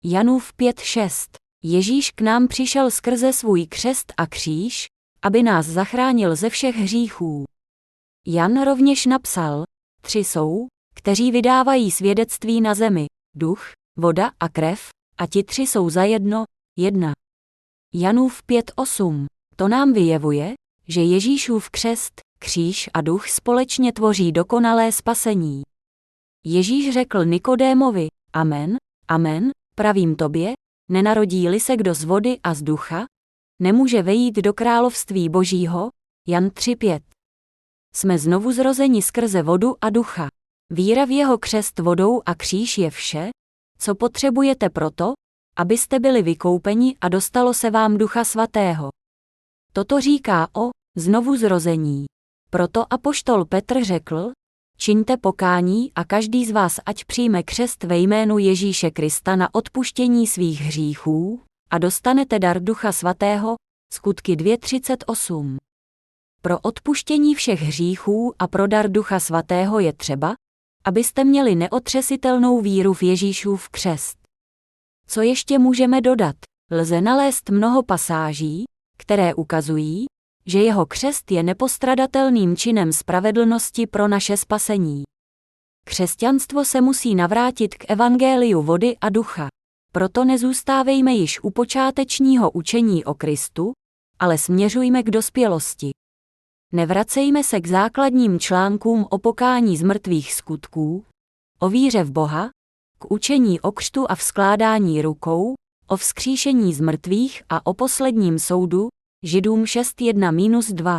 Janův 5:6. Ježíš k nám přišel skrze svůj křest a kříž, aby nás zachránil ze všech hříchů. Jan rovněž napsal, 3 jsou, kteří vydávají svědectví na zemi, duch, voda a krev, a ti 3 jsou zajedno. 1. Janův 5:8. To nám vyjevuje, že Ježíšův křest, kříž a duch společně tvoří dokonalé spasení. Ježíš řekl Nikodémovi, amen, amen, pravím tobě, nenarodí-li se kdo z vody a z ducha, nemůže vejít do království Božího. Jan 3:5. Jsme znovu zrozeni skrze vodu a ducha. Víra v jeho křest vodou a kříž je vše, co potřebujete proto, abyste byli vykoupeni a dostalo se vám Ducha Svatého. Toto říká o znovuzrození. Proto apoštol Petr řekl, čiňte pokání a každý z vás ať přijme křest ve jménu Ježíše Krista na odpuštění svých hříchů a dostanete dar Ducha Svatého. Skutky 2:38. Pro odpuštění všech hříchů a pro dar Ducha Svatého je třeba, abyste měli neotřesitelnou víru v Ježíšův křest. Co ještě můžeme dodat? Lze nalézt mnoho pasáží, které ukazují, že jeho křest je nepostradatelným činem spravedlnosti pro naše spasení. Křesťanstvo se musí navrátit k evangeliu vody a ducha. Proto nezůstávejme již u počátečního učení o Kristu, ale směřujme k dospělosti. Nevracejme se k základním článkům o pokání z mrtvých skutků, o víře v Boha, k učení o křtu a vzkládání rukou, o vzkříšení z mrtvých a o posledním soudu, Židům 6:1-2.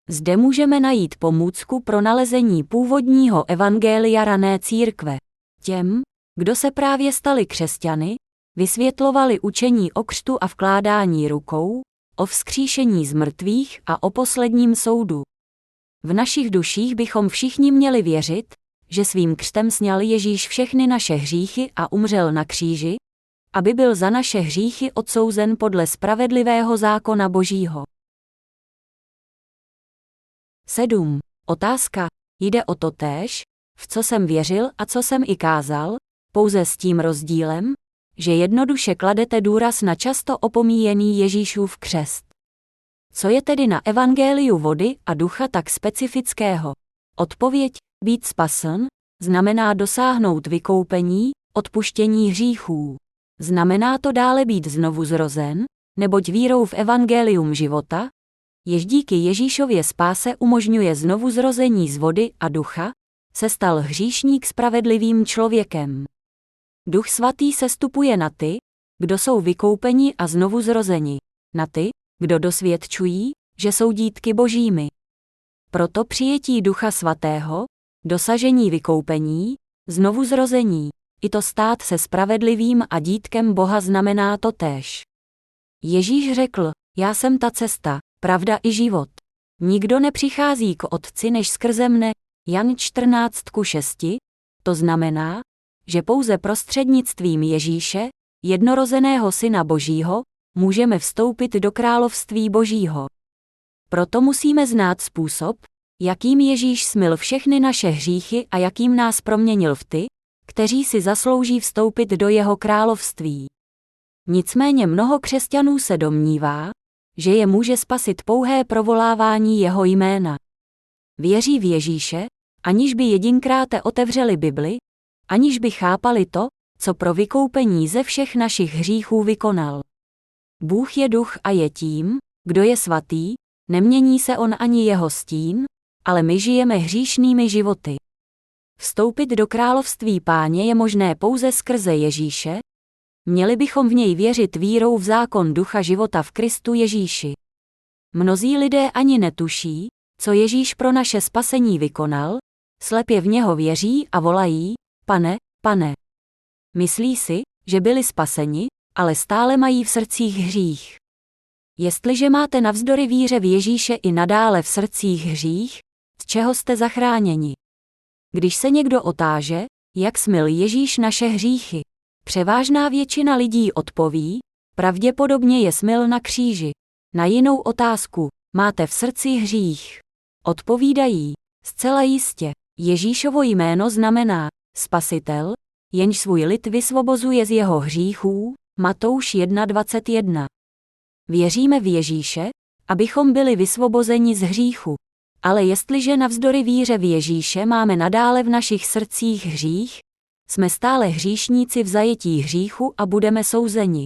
Zde můžeme najít pomůcku pro nalezení původního evangelia rané církve. Těm, kdo se právě stali křesťany, vysvětlovali učení o křtu a vkládání rukou, o vzkříšení z mrtvých a o posledním soudu. V našich duších bychom všichni měli věřit, že svým křtem sňal Ježíš všechny naše hříchy a umřel na kříži, aby byl za naše hříchy odsouzen podle spravedlivého zákona Božího. 7. Otázka. Jde o totéž, v co jsem věřil a co jsem i kázal, pouze s tím rozdílem, že jednoduše kladete důraz na často opomíjený Ježíšův křest. Co je tedy na evangeliu vody a ducha tak specifického? Odpověď, být spasen, znamená dosáhnout vykoupení, odpuštění hříchů. Znamená to dále být znovu zrozen, neboť vírou v evangelium života, jež díky Ježíšově spáse umožňuje znovu zrození z vody a ducha, se stal hříšník spravedlivým člověkem. Duch Svatý sestupuje na ty, kdo jsou vykoupeni a znovu zrozeni, na ty, kdo dosvědčují, že jsou dítky Božími. Proto přijetí Ducha Svatého, dosažení vykoupení, znovu zrození, i to stát se spravedlivým a dítkem Boha znamená totéž. Ježíš řekl, já jsem ta cesta, pravda i život. Nikdo nepřichází k Otci než skrze mne, Jan 14:6, to znamená, že pouze prostřednictvím Ježíše, jednorozeného Syna Božího, můžeme vstoupit do království Božího. Proto musíme znát způsob, jakým Ježíš smyl všechny naše hříchy a jakým nás proměnil v ty, kteří si zaslouží vstoupit do jeho království. Nicméně mnoho křesťanů se domnívá, že je může spasit pouhé provolávání jeho jména. Věří v Ježíše, aniž by jedinkráte otevřeli Bibli, aniž by chápali to, co pro vykoupení ze všech našich hříchů vykonal. Bůh je duch a je tím, kdo je svatý, nemění se on ani jeho stín, ale my žijeme hříšnými životy. Vstoupit do království Páně je možné pouze skrze Ježíše, měli bychom v něj věřit vírou v zákon ducha života v Kristu Ježíši. Mnozí lidé ani netuší, co Ježíš pro naše spasení vykonal, slepě v něho věří a volají, Pane, Pane. Myslí si, že byli spaseni, ale stále mají v srdcích hřích. Jestliže máte navzdory víře v Ježíše i nadále v srdcích hřích, z čeho jste zachráněni? Když se někdo otáže, jak smyl Ježíš naše hříchy, převážná většina lidí odpoví, pravděpodobně je smyl na kříži. Na jinou otázku, máte v srdci hřích? Odpovídají, zcela jistě, Ježíšovo jméno znamená, Spasitel, jenž svůj lid vysvobozuje z jeho hříchů, Matouš 1:21. Věříme v Ježíše, abychom byli vysvobozeni z hříchu. Ale jestliže navzdory víře v Ježíše máme nadále v našich srdcích hřích, jsme stále hříšníci v zajetí hříchu a budeme souzeni.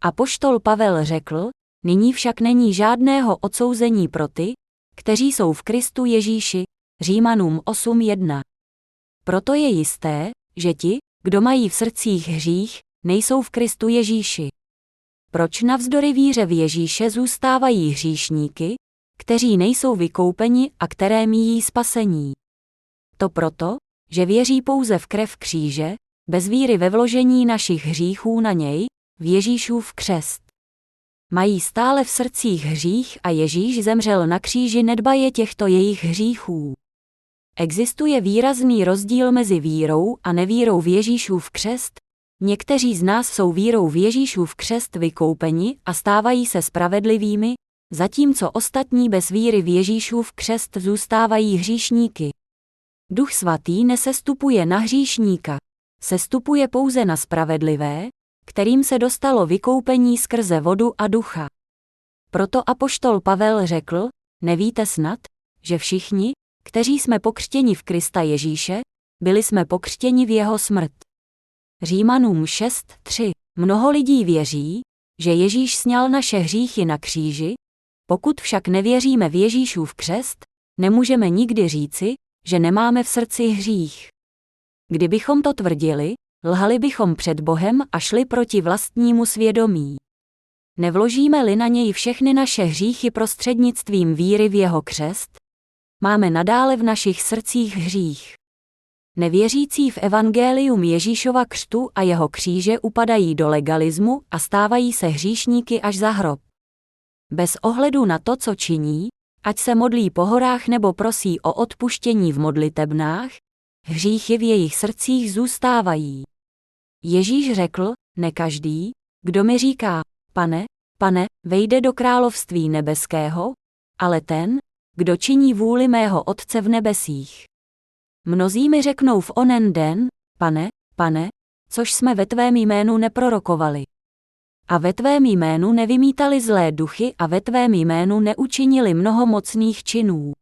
Apoštol Pavel řekl, nyní však není žádného odsouzení pro ty, kteří jsou v Kristu Ježíši, Římanům 8:1. Proto je jisté, že ti, kdo mají v srdcích hřích, nejsou v Kristu Ježíši. Proč navzdory víře v Ježíše zůstávají hříšníky, kteří nejsou vykoupeni a které míjí spasení? To proto, že věří pouze v krev kříže, bez víry ve vložení našich hříchů na něj, v Ježíšův křest. Mají stále v srdcích hřích a Ježíš zemřel na kříži nedbaje těchto jejich hříchů. Existuje výrazný rozdíl mezi vírou a nevírou v Ježíšův křest. Někteří z nás jsou vírou v Ježíšův křest vykoupeni a stávají se spravedlivými, zatímco ostatní bez víry v Ježíšův křest zůstávají hříšníky. Duch svatý nesestupuje na hříšníka. Sestupuje pouze na spravedlivé, kterým se dostalo vykoupení skrze vodu a ducha. Proto apoštol Pavel řekl, nevíte snad, že všichni, kteří jsme pokřtěni v Krista Ježíše, byli jsme pokřtěni v jeho smrt. Římanům 6:3. Mnoho lidí věří, že Ježíš sňal naše hříchy na kříži, pokud však nevěříme v Ježíšův křest, nemůžeme nikdy říci, že nemáme v srdci hřích. Kdybychom to tvrdili, lhali bychom před Bohem a šli proti vlastnímu svědomí. Nevložíme-li na něj všechny naše hříchy prostřednictvím víry v jeho křest, máme nadále v našich srdcích hřích. Nevěřící v evangelium Ježíšova křtu a jeho kříže upadají do legalismu a stávají se hříšníky až za hrob. Bez ohledu na to, co činí, ať se modlí po horách nebo prosí o odpuštění v modlitebnách, hříchy v jejich srdcích zůstávají. Ježíš řekl, ne každý, kdo mi říká, pane, pane, vejde do království nebeského, ale ten, kdo činí vůli mého Otce v nebesích. Mnozí mi řeknou v onen den, pane, pane, což jsme ve tvém jménu neprorokovali. A ve tvém jménu nevymítali zlé duchy a ve tvém jménu neučinili mnoho mocných činů.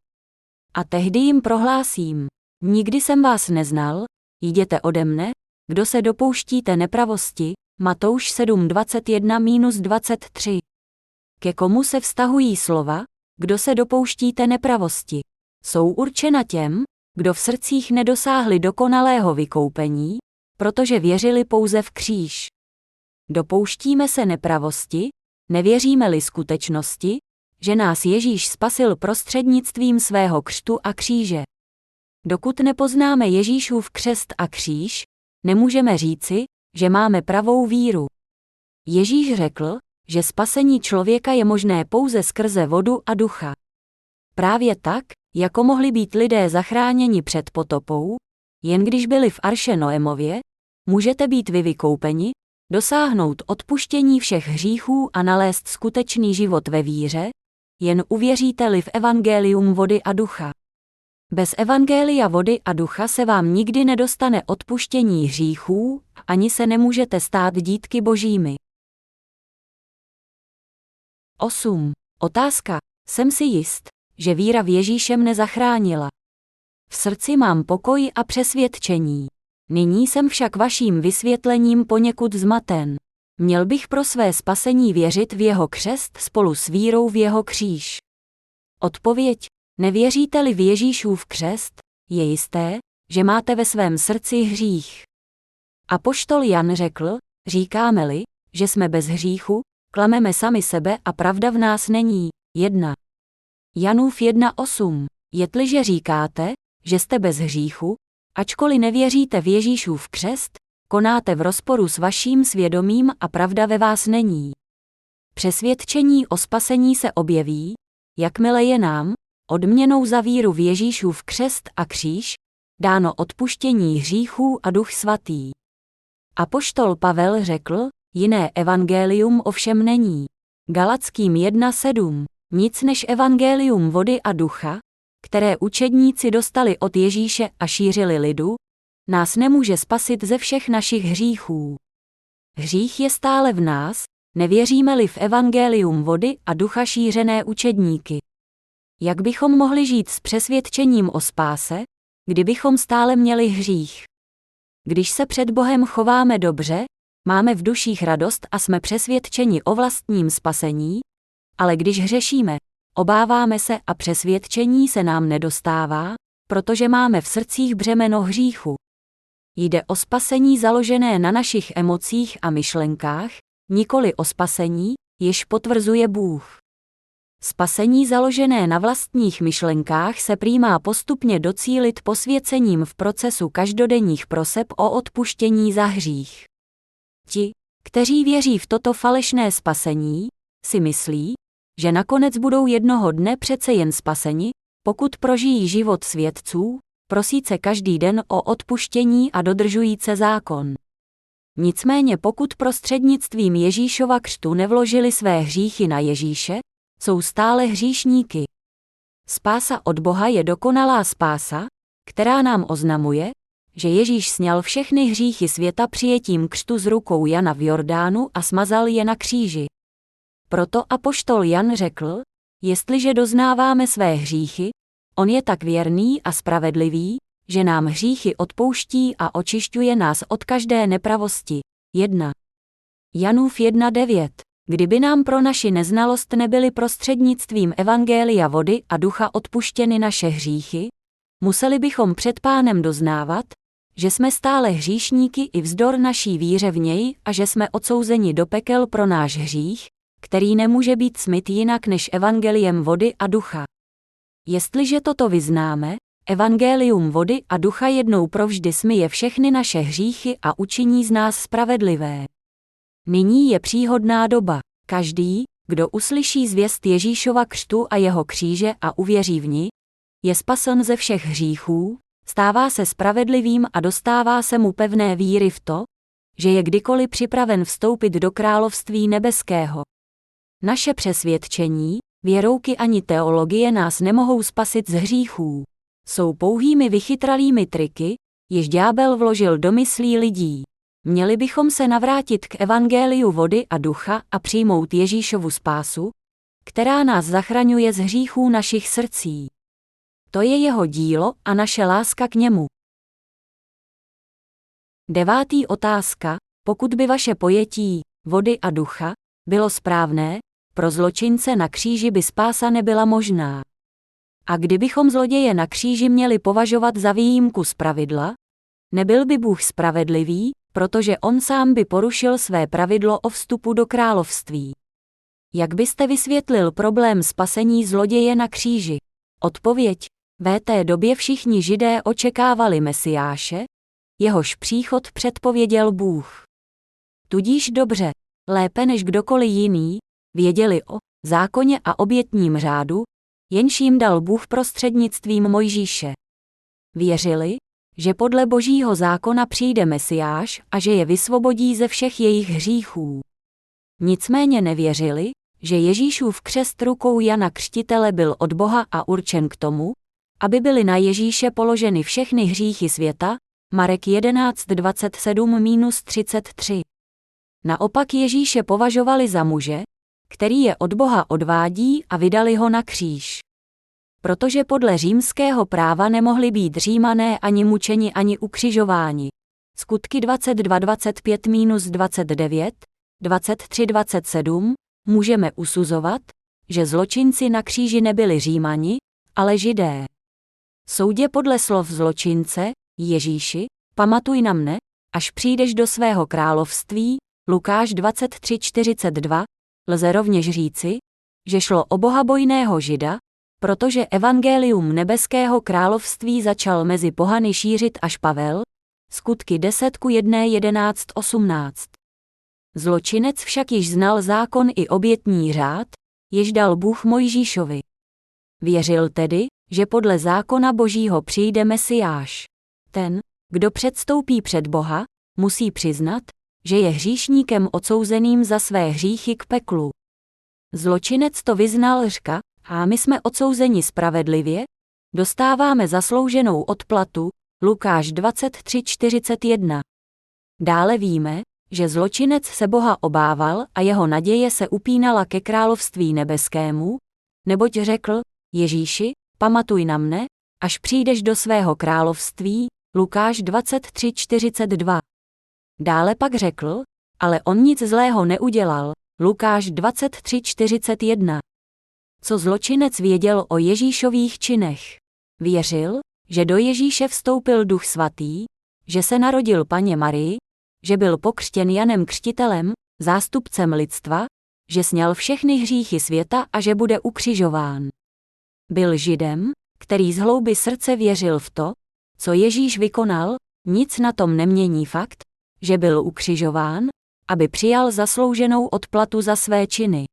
A tehdy jim prohlásím, nikdy jsem vás neznal, jděte ode mne, kdo se dopouštíte nepravosti, Matouš 7:21-23. Ke komu se vztahují slova, kdo se dopouštíte nepravosti? Jsou určena těm, kdo v srdcích nedosáhli dokonalého vykoupení, protože věřili pouze v kříž. Dopouštíme se nepravosti, nevěříme-li skutečnosti, že nás Ježíš spasil prostřednictvím svého křtu a kříže. Dokud nepoznáme Ježíšův křest a kříž, nemůžeme říci, že máme pravou víru. Ježíš řekl, že spasení člověka je možné pouze skrze vodu a ducha. Právě tak, jako mohli být lidé zachráněni před potopou, jen když byli v arše Noemově, můžete být vy vykoupeni, dosáhnout odpuštění všech hříchů a nalézt skutečný život ve víře, jen uvěříte-li v evangelium vody a ducha. Bez evangelia vody a ducha se vám nikdy nedostane odpuštění hříchů, ani se nemůžete stát dítky božími. 8. Otázka. Jsem si jist, že víra v Ježíše mne zachránila. V srdci mám pokoj a přesvědčení. Nyní jsem však vaším vysvětlením poněkud zmaten. Měl bych pro své spasení věřit v jeho křest spolu s vírou v jeho kříž. Odpověď. Nevěříte-li v Ježíšův křest, je jisté, že máte ve svém srdci hřích. Apoštol Jan řekl, říkáme-li, že jsme bez hříchu, klameme sami sebe a pravda v nás není. 1. Janův 1:8. Jetliže říkáte, že jste bez hříchu, ačkoliv nevěříte v Ježíšův křest, konáte v rozporu s vaším svědomím a pravda ve vás není. Přesvědčení o spasení se objeví, jakmile je nám, odměnou za víru v Ježíšův křest a kříž, dáno odpuštění hříchů a Duch svatý. Apoštol Pavel řekl, jiné evangelium ovšem není. Galatským 1:7. Nic než evangelium vody a ducha, které učedníci dostali od Ježíše a šířili lidu, nás nemůže spasit ze všech našich hříchů. Hřích je stále v nás, nevěříme-li v evangelium vody a ducha šířené učedníky. Jak bychom mohli žít s přesvědčením o spáse, kdybychom stále měli hřích? Když se před Bohem chováme dobře, máme v duších radost a jsme přesvědčeni o vlastním spasení, ale když hřešíme, obáváme se a přesvědčení se nám nedostává, protože máme v srdcích břemeno hříchu. Jde o spasení založené na našich emocích a myšlenkách, nikoli o spasení, jež potvrzuje Bůh. Spasení založené na vlastních myšlenkách se prý má postupně docílit posvěcením v procesu každodenních proseb o odpuštění za hřích. Ti, kteří věří v toto falešné spasení, si myslí, že nakonec budou jednoho dne přece jen spaseni, pokud prožijí život svědců, prosíce každý den o odpuštění a dodržujíce zákon. Nicméně pokud prostřednictvím Ježíšova křtu nevložili své hříchy na Ježíše, jsou stále hříšníky. Spása od Boha je dokonalá spása, která nám oznamuje, že Ježíš sňal všechny hříchy světa přijetím křtu z rukou Jana v Jordánu a smazal je na kříži. Proto apoštol Jan řekl, jestliže doznáváme své hříchy, on je tak věrný a spravedlivý, že nám hříchy odpouští a očišťuje nás od každé nepravosti. 1. Janův 1:9. Kdyby nám pro naši neznalost nebyly prostřednictvím evangelia vody a ducha odpuštěny naše hříchy, museli bychom před Pánem doznávat, že jsme stále hříšníky i vzdor naší víře v něj a že jsme odsouzeni do pekel pro náš hřích, který nemůže být smyt jinak než evangeliem vody a ducha. Jestliže toto vyznáme, evangelium vody a ducha jednou provždy smyje všechny naše hříchy a učiní z nás spravedlivé. Nyní je příhodná doba. Každý, kdo uslyší zvěst Ježíšova křtu a jeho kříže a uvěří v ni, je spasen ze všech hříchů, stává se spravedlivým a dostává se mu pevné víry v to, že je kdykoliv připraven vstoupit do království nebeského. Naše přesvědčení, věrouky ani teologie nás nemohou spasit z hříchů. Jsou pouhými vychytralými triky, jež ďábel vložil do myslí lidí. Měli bychom se navrátit k evangeliu vody a ducha a přijmout Ježíšovu spásu, která nás zachraňuje z hříchů našich srdcí. To je jeho dílo a naše láska k němu. 9. otázka. Pokud by vaše pojetí vody a ducha bylo správné, pro zločince na kříži by spása nebyla možná. A kdybychom zloděje na kříži měli považovat za výjimku z pravidla, nebyl by Bůh spravedlivý, protože on sám by porušil své pravidlo o vstupu do království. Jak byste vysvětlil problém spasení zloděje na kříži? Odpověď. V té době všichni Židé očekávali Mesiáše, jehož příchod předpověděl Bůh. Tudíž dobře, lépe než kdokoliv jiný, věděli o zákoně a obětním řádu, jenž jim dal Bůh prostřednictvím Mojžíše. Věřili, že podle Božího zákona přijde Mesiáš a že je vysvobodí ze všech jejich hříchů. Nicméně nevěřili, že Ježíšův křest rukou Jana Křtitele byl od Boha a určen k tomu, aby byly na Ježíše položeny všechny hříchy světa, Marek 11:27-33. Naopak Ježíše považovali za muže, který je od Boha odvádí a vydali ho na kříž. Protože podle římského práva nemohli být Římané ani mučeni ani ukřižováni. Skutky 22:25-29, 23:27, můžeme usuzovat, že zločinci na kříži nebyli Římani, ale Židé. Soudě podle slov zločince, Ježíši, pamatuj na mne, až přijdeš do svého království, Lukáš 23:42, lze rovněž říci, že šlo o bohabojného Žida, protože evangelium nebeského království začal mezi pohany šířit až Pavel, skutky 10:1-11:18. Zločinec však již znal zákon i obětní řád, jež dal Bůh Mojžíšovi. Věřil tedy, že podle zákona Božího přijde Mesiáš. Ten, kdo předstoupí před Boha, musí přiznat, že je hříšníkem odsouzeným za své hříchy k peklu. Zločinec to vyznal řka, a my jsme odsouzeni spravedlivě, dostáváme zaslouženou odplatu, Lukáš 23:41. Dále víme, že zločinec se Boha obával a jeho naděje se upínala ke království nebeskému, neboť řekl: Ježíši, pamatuj na mne, až přijdeš do svého království, Lukáš 23:42. Dále pak řekl: ale on nic zlého neudělal, Lukáš 23:41. Co zločinec věděl o Ježíšových činech? Věřil, že do Ježíše vstoupil Duch Svatý, že se narodil Panně Marii, že byl pokřtěn Janem Křtitelem, zástupcem lidstva, že sňal všechny hříchy světa a že bude ukřižován. Byl Židem, který z hloubi srdce věřil v to, co Ježíš vykonal, nic na tom nemění fakt, že byl ukřižován, aby přijal zaslouženou odplatu za své činy.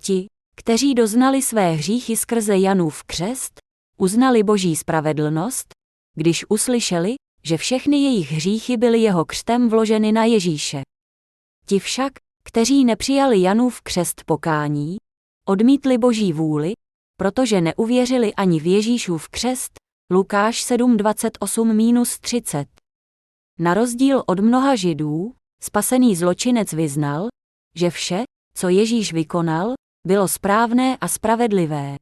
Ti, kteří doznali své hříchy skrze Janův křest, uznali Boží spravedlnost, když uslyšeli, že všechny jejich hříchy byly jeho křtem vloženy na Ježíše. Ti však, kteří nepřijali Janův křest pokání, odmítli Boží vůli, protože neuvěřili ani v Ježíšův křest, Lukáš 7:28-30. Na rozdíl od mnoha Židů, spasený zločinec vyznal, že vše, co Ježíš vykonal, bylo správné a spravedlivé.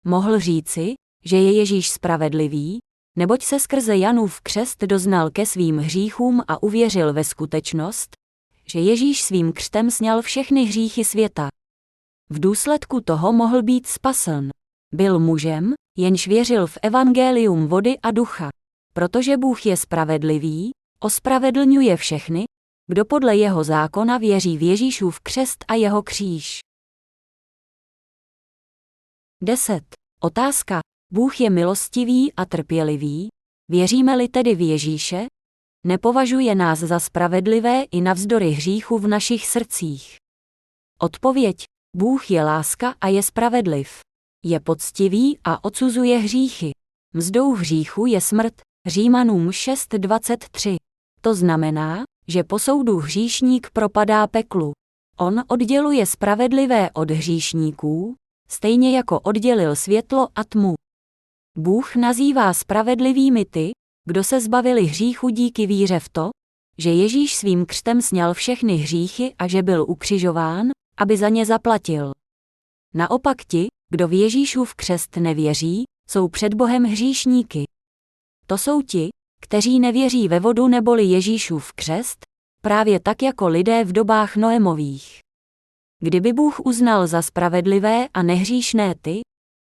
Mohl říci, že je Ježíš spravedlivý, neboť se skrze Janův křest doznal ke svým hříchům a uvěřil ve skutečnost, že Ježíš svým křtem sňal všechny hříchy světa. V důsledku toho mohl být spasen. Byl mužem, jenž věřil v evangelium vody a ducha. Protože Bůh je spravedlivý, ospravedlňuje všechny, kdo podle jeho zákona věří v Ježíšův křest a jeho kříž. 10. Otázka. Bůh je milostivý a trpělivý, věříme-li tedy v Ježíše? Nepovažuje nás za spravedlivé i navzdory hříchu v našich srdcích. Odpověď. Bůh je láska a je spravedliv. Je poctivý a odsuzuje hříchy. Mzdou hříchu je smrt, Římanům 6:23. To znamená, že po soudu hříšník propadá peklu. On odděluje spravedlivé od hříšníků, stejně jako oddělil světlo a tmu. Bůh nazývá spravedlivými ty, kdo se zbavili hříchu díky víře v to, že Ježíš svým křtem sňal všechny hříchy a že byl ukřižován, aby za ně zaplatil. Naopak ti, kdo v Ježíšův křest nevěří, jsou před Bohem hříšníky. To jsou ti, kteří nevěří ve vodu neboli Ježíšův křest, právě tak jako lidé v dobách Noemových. Kdyby Bůh uznal za spravedlivé a nehříšné ty,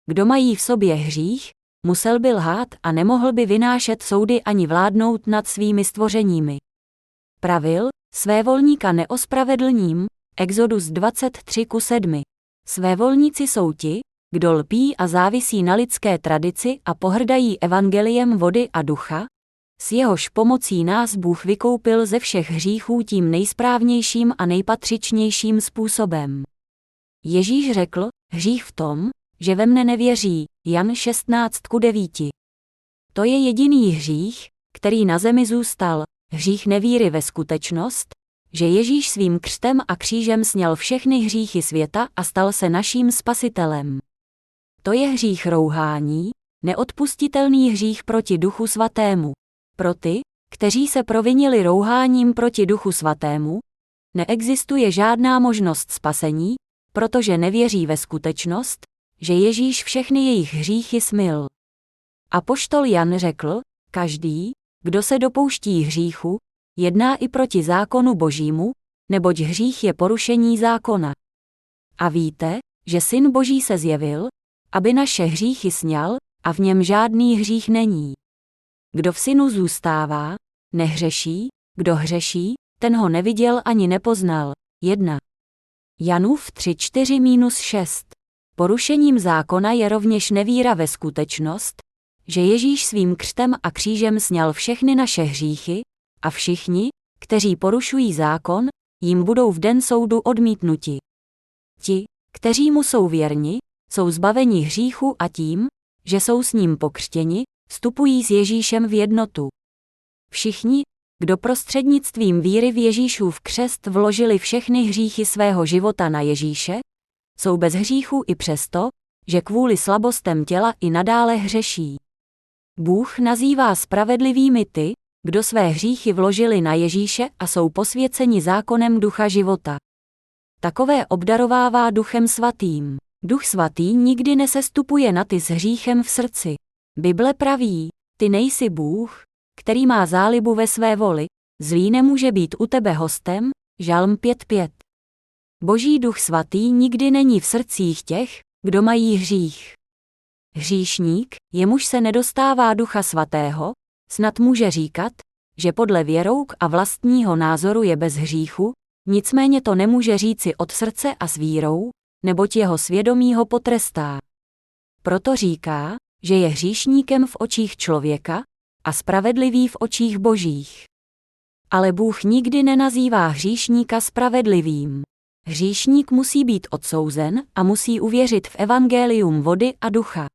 kdo mají v sobě hřích, musel by lhát a nemohl by vynášet soudy ani vládnout nad svými stvořeními. Pravil, svévolníka neospravedlním, Exodus 23:7. Svévolníci jsou ti, kdo lpí a závisí na lidské tradici a pohrdají evangeliem vody a ducha, s jehož pomocí nás Bůh vykoupil ze všech hříchů tím nejsprávnějším a nejpatřičnějším způsobem. Ježíš řekl, hřích v tom, že ve mne nevěří, Jan 16:9. To je jediný hřích, který na zemi zůstal, hřích nevíry ve skutečnost, že Ježíš svým křtem a křížem sňal všechny hříchy světa a stal se naším spasitelem. To je hřích rouhání, neodpustitelný hřích proti Duchu Svatému. Pro ty, kteří se provinili rouháním proti Duchu Svatému, neexistuje žádná možnost spasení, protože nevěří ve skutečnost, že Ježíš všechny jejich hříchy smyl. Apoštol Jan řekl, každý, kdo se dopouští hříchu, jedná i proti zákonu Božímu, neboť hřích je porušení zákona. A víte, že Syn Boží se zjevil, aby naše hříchy sňal, a v něm žádný hřích není. Kdo v Synu zůstává, nehřeší, kdo hřeší, ten ho neviděl ani nepoznal. 1. Janův 3:4-6. Porušením zákona je rovněž nevíra ve skutečnost, že Ježíš svým křtem a křížem sňal všechny naše hříchy, a všichni, kteří porušují zákon, jim budou v den soudu odmítnuti. Ti, kteří mu jsou věrni, jsou zbaveni hříchu a tím, že jsou s ním pokřtěni, vstupují s Ježíšem v jednotu. Všichni, kdo prostřednictvím víry v Ježíšův křest vložili všechny hříchy svého života na Ježíše, jsou bez hříchu i přesto, že kvůli slabostem těla i nadále hřeší. Bůh nazývá spravedlivými ty, kdo své hříchy vložili na Ježíše a jsou posvěceni zákonem Ducha života. Takové obdarovává Duchem svatým. Duch svatý nikdy nesestupuje na ty s hříchem v srdci. Bible praví, ty nejsi Bůh, který má zálibu ve své voli, zlý nemůže být u tebe hostem, Žalm 5:5. Boží Duch svatý nikdy není v srdcích těch, kdo mají hřích. Hříšník, jemuž se nedostává Ducha svatého, snad může říkat, že podle věrouk a vlastního názoru je bez hříchu, nicméně to nemůže říci od srdce a s vírou, neboť jeho svědomí ho potrestá. Proto říká, že je hříšníkem v očích člověka a spravedlivý v očích božích. Ale Bůh nikdy nenazývá hříšníka spravedlivým. Hříšník musí být odsouzen a musí uvěřit v evangelium vody a ducha.